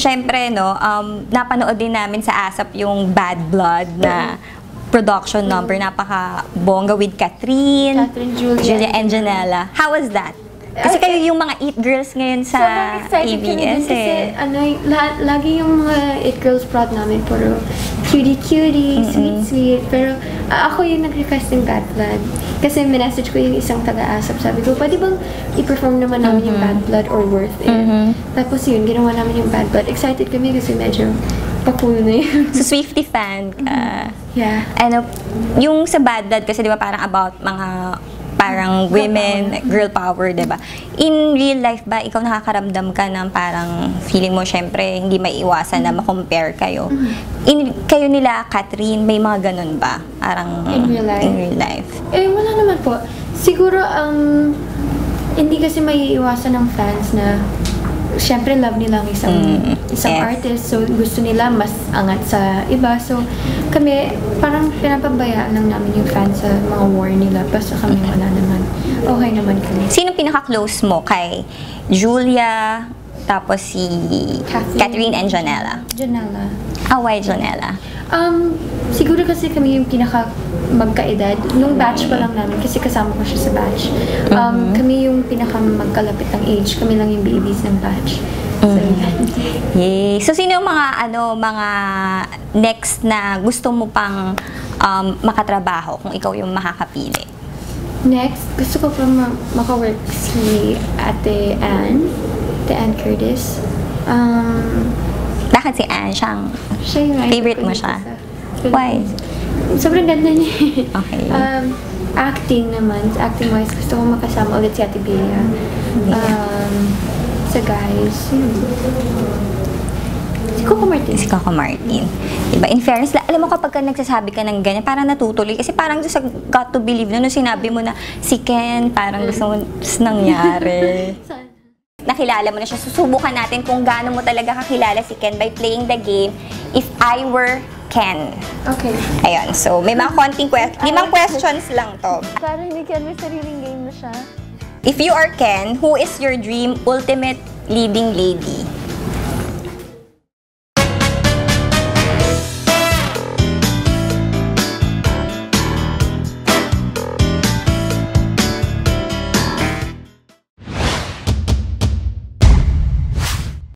syempre, no, napanood din namin sa ASAP yung Bad Blood na production number. Napaka-bongga with Catherine, Julia, and Janela. How was that? Kasi kayo yung mga It Girls ngayon sa ABS Kasi lagi yung mga It Girls prod namin puro cutie-cutie, sweet-sweet. Pero ako yung nag-request ng Bad Blood. Kasi minessage ko yung isang taga-ASAP. Sabi ko, pwede bang i-perform naman namin yung Bad Blood or Worth It? Tapos yun, ginawa namin yung Bad Blood. Excited kami kasi medyo pakulo na yun. So, Swiftie fan ka. Yeah. Ano, yung sa Bad Blood kasi di ba parang about mga parang women, girl power, diba? In real life ba, ikaw nakakaramdam ka ng parang feeling mo, syempre, hindi may iwasan na ma-compare kayo. Kayo nila, Catherine, may mga ganun ba? Parang, in real life? In real life. Wala naman po. Siguro, hindi kasi may iwasan ng fans na syempre love nila ang isang artist, so gusto nila mas angat sa iba, so kami parang pinapabayaan lang namin yung fans sa mga war nila, basta kami wala naman, okay naman kami. Sino pinaka-close mo? Kay Julia, tapos si Catherine and Janela? Janela. Why Janela? Siguro kasi kami yung pinaka magkaedad. Nung batch pa lang namin, kasi kasama ko siya sa batch. Kami yung pinaka magkalapit ng age. Kami lang yung babies ng batch. So, Yay! So, sino yung mga next na gusto mo pang makatrabaho kung ikaw yung makakapili? Next, gusto ko pa makawork si Ate Ann Curtis. Bakit si Anne? Siya yung favorite mo siya? Why? Sobrang ganda niya. Okay. Acting naman. Acting-wise, gusto ko makasama ulit si Ate Bea. Sa guys, si Coco Martin. Si Coco Martin. Diba? In fairness, alam mo kapag nagsasabi ka ng ganyan, parang natutuloy. Kasi parang sa Got to Believe nung sinabi mo na si Ken, parang gusto mo nangyari. Nakilala mo na siya. Susubukan natin kung gaano mo talaga kakilala si Ken by playing the game If I Were Ken. Okay. Ayun. So, may mga konting limang questions lang to. Parang hindi Ken, may sariling game na siya. If you are Ken, who is your dream ultimate leading lady?